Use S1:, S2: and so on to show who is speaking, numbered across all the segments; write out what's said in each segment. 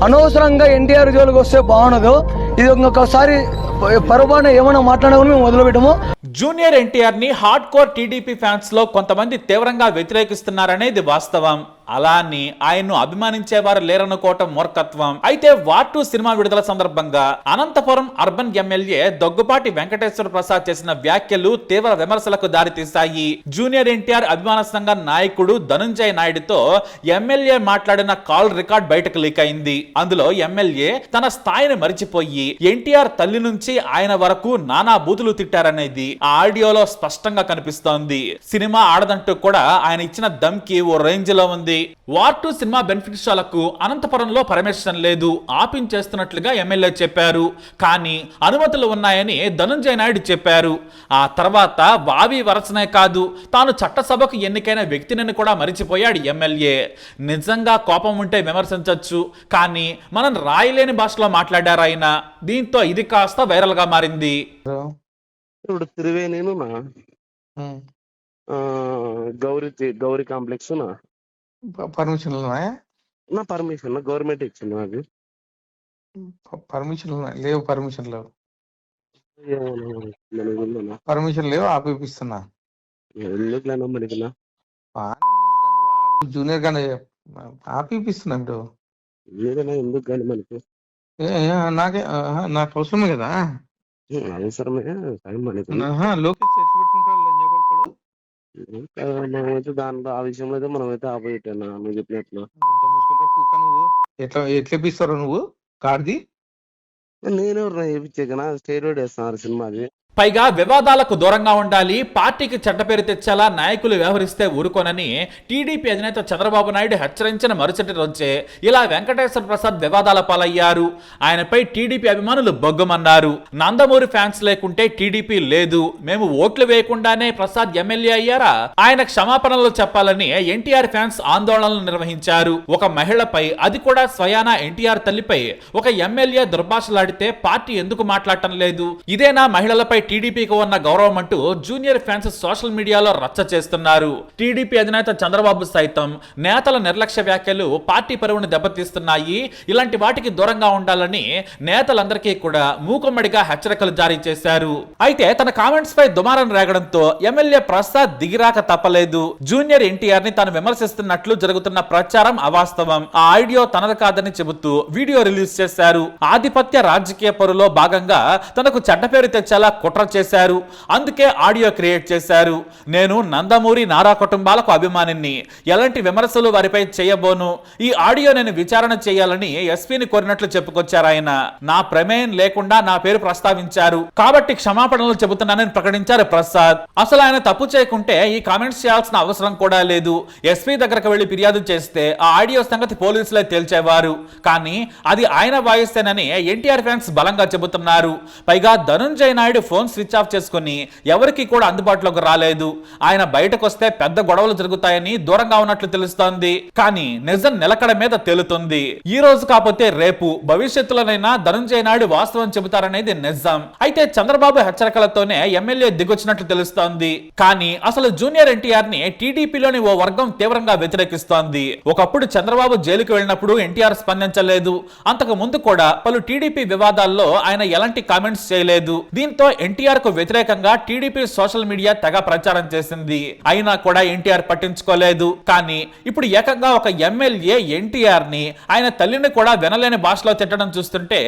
S1: అనవసరంగా ఎన్టీఆర్ జోలికి వస్తే బాగుండదు. ఇది ఇంకొకసారి పరబాన ఏమైనా మాట్లాడమని మేము మొదలు పెట్టము.
S2: జూనియర్ ఎన్టీఆర్ ని హార్డ్ కోర్ టీడీపీ ఫ్యాన్స్ లో కొంతమంది తీవ్రంగా వ్యతిరేకిస్తున్నారనేది వాస్తవం. అలా అని ఆయన్ను అభిమానించేవారు లేరనుకోవటం మూర్ఖత్వం. అయితే వార్ 2 సినిమా విడుదల సందర్భంగా అనంతపురం అర్బన్ ఎమ్మెల్యే దగ్గుపాటి వెంకటేశ్వర ప్రసాద్ చేసిన వ్యాఖ్యలు తీవ్ర విమర్శలకు దారితీశాయి. జూనియర్ ఎన్టీఆర్ అభిమాన సంఘ నాయకుడు ధనుంజయ నాయుడుతో ఎమ్మెల్యే మాట్లాడిన కాల్ రికార్డ్ బయటకు లీక్ అయింది. అందులో ఎమ్మెల్యే తన స్థాయిని మరిచిపోయి ఎన్టీఆర్ తల్లి నుంచి ఆయన వరకు నానా బూతులు తిట్టారనేది ఆ ఆడియోలో స్పష్టంగా కనిపిస్తోంది. సినిమా ఆడదంటూ కూడా ఆయన ఇచ్చిన ధమ్కి ఓ రేంజ్ లో ఉంది. వార్ 2 సినిమా బెనిఫిట్ షోలకు అనంతపురంలో పర్మిషన్ లేదు, ఆపించేస్తున్నట్లుగా ఎమ్మెల్యే చెప్పారు. కానీ అనుమతులు ఉన్నాయని ధనుంజయ నాయుడు చెప్పారు. ఆ తర్వాత వావి వరసనే కాదు, తాను చట్టసభకు ఎన్నికైన వ్యక్తిని కూడా మరిచిపోయాడు ఎమ్మెల్యే. నిజంగా కోపం ఉంటే విమర్శించవచ్చు, కానీ మనం రాయలేని భాషలో మాట్లాడారు ఆయన. దీంతో ఇది కాస్త వైరల్ గా మారింది.
S3: ఇప్పుడు త్రివేణిను గౌరీ కాంప్లెక్స్
S4: పర్మిషన్లు ఉన్నాయా?
S3: నా పర్మిషన్ గవర్నమెంట్ ఇచ్చింది నాకు.
S4: పర్మిషన్లు లేవు. పర్మిషన్ లేవు, ఆపిస్తున్నా.
S3: ఎందుకు మనకి
S4: జూనియర్ గానే ఆపిస్తున్నా. ఇప్పుడు
S3: ఎందుకు కానీ మనకి
S4: నాకు అవసరమే కదా.
S3: అవసరమే
S4: లోకేష్ ఎట్లా పెట్టుకుంటాడు
S3: మనమైతే దాంట్లో ఆ విషయంలో అయితే మనమైతే ఆపోజిట్ అన్నా నువ్వు చెప్పినట్లు.
S4: నువ్వు ఎట్లా ఇప్పిస్తావు నువ్వు కార్ది?
S3: నేనెవరు చేయించాకనా స్టేరోడ్ వేస్తున్నారు సినిమాది.
S2: పైగా వివాదాలకు దూరంగా ఉండాలి, పార్టీకి చెడ్డ పేరు తెచ్చేలా నాయకులు వ్యవహరిస్తే ఊరుకోనని టీడీపీ అధినేత చంద్రబాబు నాయుడు హెచ్చరించిన మరుసటి రోజే ఇలా వెంకటేశ్వర ప్రసాద్ వివాదాల పాలయ్యారు. ఆయనపై టీడీపీ అభిమానులు బొగ్గమన్నారు. నందమూరి ఫ్యాన్స్ లేకుంటే టీడీపీ లేదు, మేము ఓట్లు వేయకుండానే ప్రసాద్ ఎమ్మెల్యే అయ్యారా? ఆయన క్షమాపణలు చెప్పాలని ఎన్టీఆర్ ఫ్యాన్స్ ఆందోళనలు నిర్వహించారు. ఒక మహిళపై, అది కూడా స్వయానా ఎన్టీఆర్ తల్లిపై ఒక ఎమ్మెల్యే దుర్భాషలాడితే పార్టీ ఎందుకు మాట్లాడటం లేదు? ఇదేనా మహిళలపై టీడీపీకి ఉన్న గౌరవం అంటూ జూనియర్ ఫ్యాన్స్ సోషల్ మీడియాలో రచ్చ చేస్తున్నారు. టీడీపీ అధినేత చంద్రబాబు సైతం నేతల నిర్లక్ష్య వ్యాఖ్యలు పార్టీ పరువును దెబ్బతీస్తున్నాయి, ఇలాంటి వాటికి దూరంగా ఉండాలని నేతలందరికీ కూడా మూకుమ్మడిగా హెచ్చరికలు జారీ చేశారు. అయితే తన కామెంట్స్ పై దుమారం రేగడంతో ఎమ్మెల్యే ప్రసాద్ దిగిరాక తప్పలేదు. జూనియర్ ఎన్టీఆర్ ని తాను విమర్శిస్తున్నట్లు జరుగుతున్న ప్రచారం అవాస్తవం, ఆ ఆడియో తనది కాదని చెబుతూ వీడియో రిలీజ్ చేశారు. ఆధిపత్య రాజకీయ పరులో భాగంగా తనకు చెడ్డ పేరు తెచ్చేలా కుట్ర చేశారు, అందుకే ఆడియో క్రియేట్ చేశారు. నేను నందమూరి నారా కుటుంబాలకు అభిమానిని, ఎలాంటి విమర్శలు వారిపై చేయబోను. ఈ ఆడియో నేను విచారణ చేయాలని ఎస్పీని కోరినట్లు చెప్పుకొచ్చారు ఆయన. నా ప్రమేయం లేకుండా నా పేరు ప్రస్తావించారు కాబట్టి క్షమాపణలు చెబుతున్నానని ప్రకటించారు ప్రసాద్. అసలు ఆయన తప్పు చేయకుంటే ఈ కామెంట్స్ చేయాల్సిన అవసరం కూడా లేదు. ఎస్పీ దగ్గరకు వెళ్లి ఫిర్యాదు చేస్తే ఆ ఆడియో సంగతి పోలీసులే తేల్చేవారు. కానీ అది ఆయన వాయిస్తేనని ఎన్టీఆర్ ఫ్యాన్స్ బలంగా చెబుతున్నారు. పైగా Dhanunjaya Naidu phone switch off చేసుకుని ఎవరికి కూడా అందుబాటులోకి రాలేదు. ఆయన బయటకు వస్తే పెద్ద గొడవలు జరుగుతాయని దూరంగా ఉన్నట్లు తెలుస్తోంది. కానీ నిజం నిలకడ మీద తేలుతుంది. ఈ రోజు కాకపోతే రేపు భవిష్యత్తులోనైనా ధనుంజయ నాయుడు వాస్తవం చెబుతారనేది నిజం. అయితే చంద్రబాబు హెచ్చరికలతోనే ఎమ్మెల్యే దిగొచ్చినట్లు తెలుస్తోంది. కానీ అసలు జూనియర్ ఎన్టీఆర్ ని టీడీపీలోని ఓ వర్గం తీవ్రంగా వ్యతిరేకిస్తోంది. ఒకప్పుడు చంద్రబాబు జైలుకు వెళ్ళినప్పుడు ఎన్టీఆర్ స్పందించలేదు. అంతకు ముందు కూడా పలు టీడీపీ వివాదాల్లో ఆయన ఎలాంటి కామెంట్స్ చేయలేదు. దీంతో ఎన్టీఆర్ కు వ్యతిరేకంగా టీడీపీ సోషల్ మీడియా తెగ ప్రచారం చేసింది. అయినా కూడా ఎన్టీఆర్ పట్టించుకోలేదు. కానీ ఇప్పుడు ఏకంగా ఒక ఎమ్మెల్యే ఎన్టీఆర్ ని, ఆయన తల్లిని కూడా వినలేని భాషలో తిట్టడం చూస్తుంటే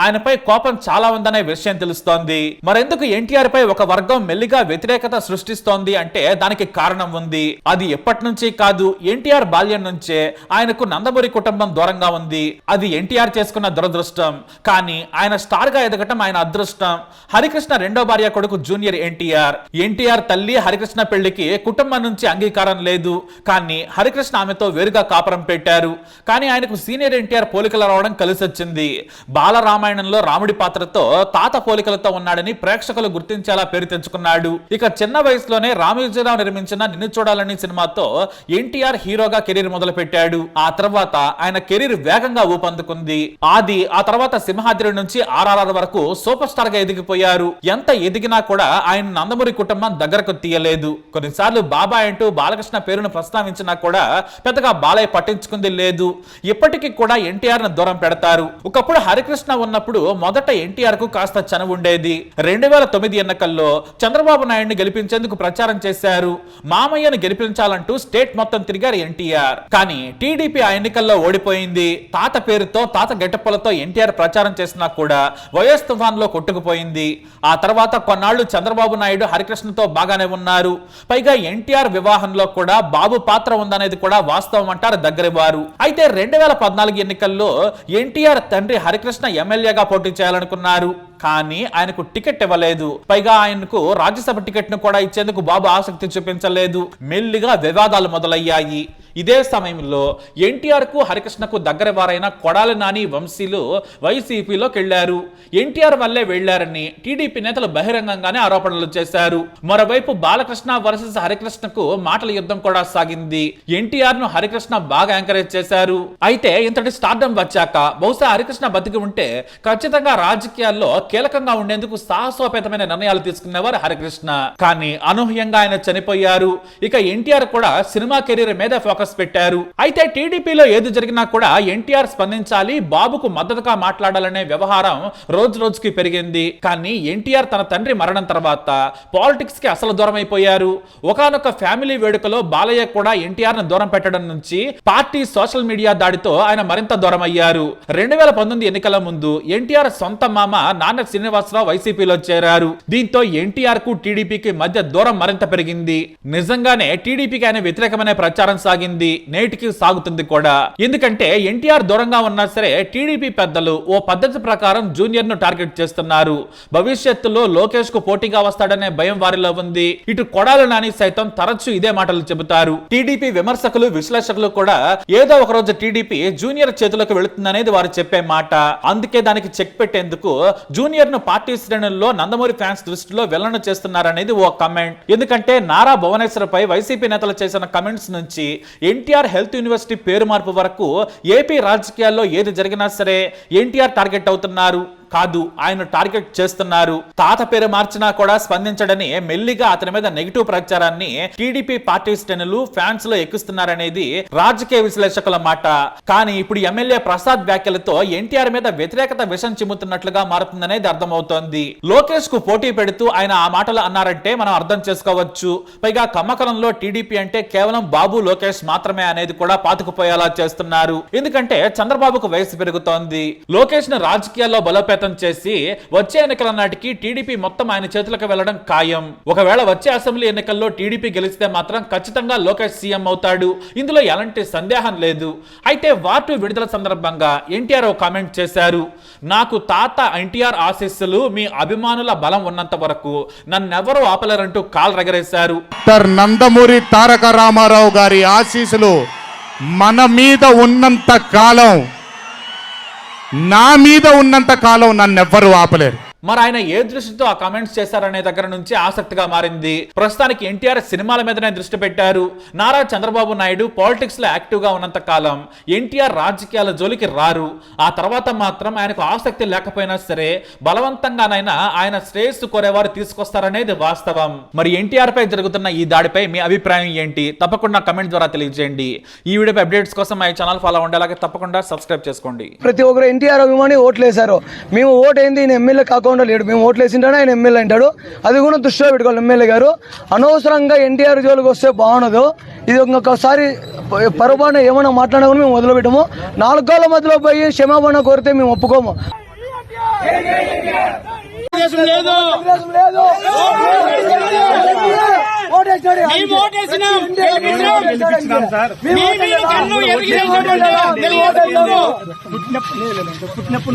S2: ఆయనపై కోపం చాలా ఉందనే విషయం తెలుస్తోంది. మరెందుకు ఎన్టీఆర్ పై ఒక వర్గం మెల్లిగా వ్యతిరేకత సృష్టిస్తోంది అంటే దానికి కారణం ఉంది. అది ఎప్పటి నుంచి కాదు, ఎన్టీఆర్ బాల్యం నుంచే ఆయనకు నందమూరి కుటుంబం దూరంగా ఉంది. అది ఎన్టీఆర్ చేసుకున్న దురదృష్టం. కానీ ఆయన స్టార్ గా ఎదగటం ఆయన అదృష్టం. హరికృష్ణ రెండో భార్య కొడుకు జూనియర్ ఎన్టీఆర్ తల్లి హరికృష్ణ పెళ్లికి కుటుంబం నుంచి అంగీకారం లేదు. కానీ హరికృష్ణ ఆమెతో వేరుగా కాపురం పెట్టారు. కానీ ఆయనకు సీనియర్ ఎన్టీఆర్ పోలికలు రావడం కలిసొచ్చింది. బాలరామాయణంలో రాముడి పాత్రతో తాత పోలికలతో ఉన్నాడని ప్రేక్షకులు గుర్తించేలా పేరు తెచ్చుకున్నాడు. ఇక చిన్న వయసులోనే రామోజీరావు నిర్మించిన నిన్ను చూడాలని సినిమాతో ఎన్టీఆర్ హీరోగా కెరీర్ మొదలు పెట్టాడు. ఆ తర్వాత ఆయన కెరీర్ వేగంగా ఊపందుకుంది. ఆ తర్వాత సింహాద్రి నుంచి RRR వరకు సూపర్ స్టార్ గా ఎదిగిపోయారు. ఎంత ఎదిగినా కూడా ఆయన నందమూరి కుటుంబం దగ్గరకు తీయలేదు. కొన్నిసార్లు బాబాయ్ అంటూ బాలకృష్ణ పేరును ప్రస్తావించినా కూడా పెద్దగా బాలయ్య పట్టించుకుంది లేదు. ఇప్పటికీ కూడా ఎన్టీఆర్ ను దూరం పెడతారు. ఒకప్పుడు హరికృష్ణ ఉన్నప్పుడు మొదట ఎన్టీఆర్ కు కాస్త చనువు ఉండేది. 2009 ఎన్నికల్లో చంద్రబాబు నాయుడిని గెలిపించేందుకు ప్రచారం చేశారు. మామయ్యను గెలిపించాలంటూ స్టేట్ మొత్తం తిరిగారు ఎన్టీఆర్. కానీ టీడీపీ ఆ ఎన్నికల్లో ఓడిపోయింది. తాత పేరుతో తాత గెటప్పలతో ఎన్టీఆర్ ప్రచారం చేసినా కూడా వైఎస్ తుఫాన్ లో కొట్టుకుపోయింది. ఆ తర్వాత కొన్నాళ్లు చంద్రబాబు నాయుడు హరికృష్ణతో బాగానే ఉన్నారు. పైగా ఎన్టీఆర్ వివాహంలో కూడా బాబు పాత్ర ఉందనేది కూడా వాస్తవం అంటారు దగ్గరి వారు. అయితే 2014 ఎన్నికల్లో ఎన్టీఆర్ తండ్రి హరికృష్ణ ఎమ్మెల్యేగా పోటీ చేయాలనుకున్నారు. కానీ ఆయనకు టికెట్ ఇవ్వలేదు. పైగా ఆయనకు రాజ్యసభ టికెట్ ను కూడా ఇచ్చేందుకు బాబు ఆసక్తి చూపించలేదు. మెల్లిగా వివాదాలు మొదలయ్యాయి. ఇదే సమయంలో ఎన్టీఆర్ కు హరికృష్ణకు దగ్గర వారైన కొడాలి నాని వంశీలు వైసీపీలోకి వెళ్లారు. ఎన్టీఆర్ వల్లే వెళ్లారని టీడీపీ నేతలు బహిరంగంగానే ఆరోపణలు చేశారు. మరోవైపు బాలకృష్ణ వర్సెస్ హరికృష్ణకు మాటల యుద్ధం కూడా సాగింది. ఎన్టీఆర్ ను హరికృష్ణ బాగా ఎంకరేజ్ చేశారు. అయితే ఇంతటి స్టార్డమ్ వచ్చాక బహుశా హరికృష్ణ బతికి ఉంటే ఖచ్చితంగా రాజకీయాల్లో కీలకంగా ఉండేందుకు సాహసోపేతమైన నిర్ణయాలు తీసుకునేవారు హరికృష్ణ. కానీ అనూహ్యంగా ఆయన చనిపోయారు. ఇక ఎన్టీఆర్ కూడా సినిమా కెరీర్ మీద ఫోకస్ పెట్టారు. అయితే టీడీపీలో ఏది జరిగినా కూడా ఎన్టీఆర్ స్పందించాలి, బాబుకు మద్దతుగా మాట్లాడాలనే వ్యవహారం రోజు రోజుకి పెరిగింది. కానీ ఎన్టీఆర్ తన తండ్రి మరణం తర్వాత పాలిటిక్స్ కి అసలు దూరం అయిపోయారు. ఒకానొక ఫ్యామిలీ వేడుకలో బాలయ్య కూడా ఎన్టీఆర్ ను దూరం పెట్టడం నుంచి పార్టీ సోషల్ మీడియా దాడితో ఆయన మరింత దూరం అయ్యారు. 2019 ఎన్నికల ముందు ఎన్టీఆర్ సొంత మామ నాన్న శ్రీనివాసరావు వైసీపీలో చేరారు. దీంతో ఎన్టీఆర్ కు టీడీపీకి మధ్య దూరం మరింత పెరిగింది. నిజంగానే టీడీపీకి ఆయన వ్యతిరేకమైన ప్రచారం సాగింది. నేటికి సాగుతుంది కూడా. ఎందుకంటే ఎన్టీఆర్ దూరంగా ఉన్నా సరే టీడీపీ పెద్దలు ఓ పద్ధతి ప్రకారం జూనియర్ ను టార్గెట్ చేస్తున్నారు. భవిష్యత్తులో లోకేష్ కు పోటీగా వస్తాడనే భయం వారిలో ఉంది. ఇటు కొడాలి నాని సైతం తరచూ ఇదే మాటలు చెబుతారు. టీడీపీ విమర్శకులు విశ్లేషకులు కూడా ఏదో ఒక రోజు టీడీపీ జూనియర్ చేతులకు వెళుతుందనేది వారు చెప్పే మాట. అందుకే దానికి చెక్ పెట్టేందుకు జూనియర్ ను పార్టీ శ్రేణుల్లో నందమూరి ఫ్యాన్స్ దృష్టిలో వెల్లన చేస్తున్నారనేది ఓ కమెంట్. ఎందుకంటే నారా భువనేశ్వర్ పై వైసీపీ నేతలు చేసిన కమెంట్స్ నుంచి ఎన్టీఆర్ హెల్త్ యూనివర్సిటీ పేరు మార్పు వరకు ఏపీ రాజకీయాల్లో ఏది జరిగినా సరే ఎన్టీఆర్ టార్గెట్ అవుతున్నారు. కాదు, ఆయన టార్గెట్ చేస్తున్నారు. తాత పేరు మార్చినా కూడా స్పందించడని మెల్లిగా అతని మీద నెగిటివ్ ప్రచారాన్ని టీడీపీ పార్టీ శ్రేణులు ఫ్యాన్స్ లో ఎక్కిస్తున్నారనేది రాజకీయ విశ్లేషకుల మాట. కానీ ఇప్పుడు ఎమ్మెల్యే ప్రసాద్ వ్యాఖ్యలతో ఎన్టీఆర్ మీద వ్యతిరేకత విషం చిమ్ముతున్నట్లుగా మారుతుందనేది అర్థమవుతోంది. లోకేష్ కు పోటీ పెడుతూ ఆయన ఆ మాటలు అన్నారంటే మనం అర్థం చేసుకోవచ్చు. పైగా కమ్మకలంలో టీడీపీ అంటే కేవలం బాబు లోకేష్ మాత్రమే అనేది కూడా పాతుకుపోయేలా చేస్తున్నారు. ఎందుకంటే చంద్రబాబుకు వయసు పెరుగుతోంది. లోకేష్ ను రాజకీయాల్లో బలోపేతం చేసి వచ్చే ఎన్నికల నాటికి టీడీపీ మొత్తం ఆయన చేతులకు వెళ్లడం ఖాయం. ఒకవేళ వచ్చే అసెంబ్లీ ఎన్నికల్లో టీడీపీ గెలిస్తే మాత్రం ఖచ్చితంగా లోకేష్ సీఎం అవుతాడు. ఇందులో ఎలాంటి సందేహం లేదు. అయితే వార్ 2 విడుదల సందర్భంగా ఎన్టీఆర్ ఓ కామెంట్ చేశారు. నాకు తాత ఎన్టీఆర్ ఆశీస్సులు, మీ అభిమానుల బలం ఉన్నంత వరకు నన్నెవరూ ఆపలేరంటూ కాల్ రగరేశారు.
S5: నందమూరి తారక రామారావు గారి ఆశీస్సులు మన మీద ఉన్నంత కాలం, నా మీద ఉన్నంత కాలం నన్నెవ్వరూ ఆపలేరు.
S2: మరి ఆయన ఏ దృష్టితో ఆ కామెంట్స్ చేశారనే దగ్గర నుంచి ఆసక్తిగా మారింది. ప్రస్తుతానికి ఎన్టీఆర్ సినిమాల మీదనే దృష్టి పెట్టారు. నారా చంద్రబాబు నాయుడు పాలిటిక్స్ లో యాక్టివ్ గా ఉన్నంత కాలం ఎన్టీఆర్ రాజకీయాల జోలికి రారు. ఆ తర్వాత మాత్రం ఆయనకు ఆసక్తి లేకపోయినా సరే బలవంతంగానైనా ఆయన శ్రేయస్సు కోరేవారు తీసుకొస్తారనేది వాస్తవం. మరి ఎన్టీఆర్ పై జరుగుతున్న ఈ దాడిపై మీ అభిప్రాయం ఏంటి? తప్పకుండా కమెంట్ ద్వారా తెలియజేయండి. ఈ వీడియోపై అప్డేట్స్ కోసం మా ఛానల్ ఫాలో అవ్వండి. అలాగే తప్పకుండా సబ్స్క్రైబ్ చేసుకోండి.
S1: ప్రతి ఒక్కరు ఎన్టీఆర్ అభిమాని ఓట్లేశారు. మేము ఓటైంది ఈయన ఎమ్మెల్యే కాకుండా లేడు. మేము ఓట్లు వేసింటానే ఆయన ఎమ్మెల్యే అంటాడు. అది కూడా దృష్టిలో పెట్టుకోవాలి ఎమ్మెల్యే గారు. అనవసరంగా ఎన్టీఆర్ జోలికి వస్తే బాగుండదు. ఇది ఇంకొకసారి పరబాన ఏమైనా మాట్లాడకుండా మేము మొదలుపెట్టాము. 4 కాళ్ళ మధ్యలో పోయి క్షమాపణ కోరితే మేము ఒప్పుకోము.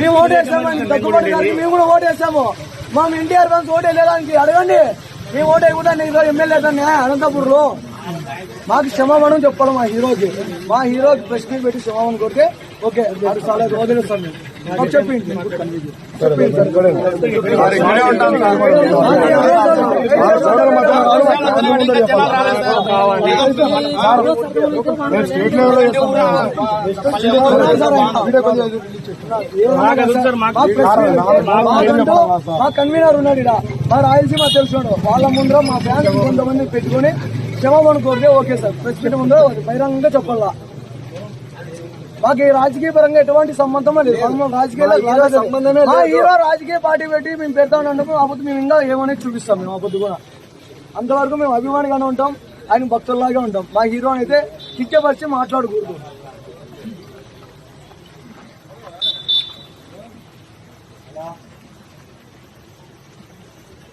S1: మేము ఓటేసామని తగ్గుబడి మేము కూడా ఓటేసాము. మా ఎన్టీఆర్ ఫ్యాన్స్ ఓటేయలేదానికి అడగండి. మేము ఓటేయకుండా ఎమ్మెల్యే అనంతపూర్లో మాకు క్షమాపణ చెప్పాలి. మా హీరోకి ప్రెస్ మీట్ పెట్టి క్షమాపణ కోరితే ఓకే అది చాలా వదిలేస్తాను నేను చెప్పింది మా కన్వీనర్ ఉన్నాడు ఇక్కడ మా రాయలసీమ తెలిసినాడు వాళ్ళ ముందర మా బ్యాంక్ కొంతమంది పెట్టుకుని క్షమాపణ కోరితే ఓకే సార్ ప్రెస్ మీట్ ముందర బహిరంగంగా చెప్పాలా. మాకు ఈ రాజకీయ పరంగా ఎటువంటి సంబంధం లేదు. సంబంధమే హీరో రాజకీయ పార్టీ పెట్టి మేము పెడతామన్నందుకు అప్పుడు మేము ఇంకా ఏమనేది చూపిస్తాం. మేము అప్పుడు కూడా అంతవరకు మేము అభిమానిగానే ఉంటాం, ఆయన భక్తుల్లాగా ఉంటాం. మా హీరో అయితే కిక్కెపరిచి మాట్లాడకూడదు.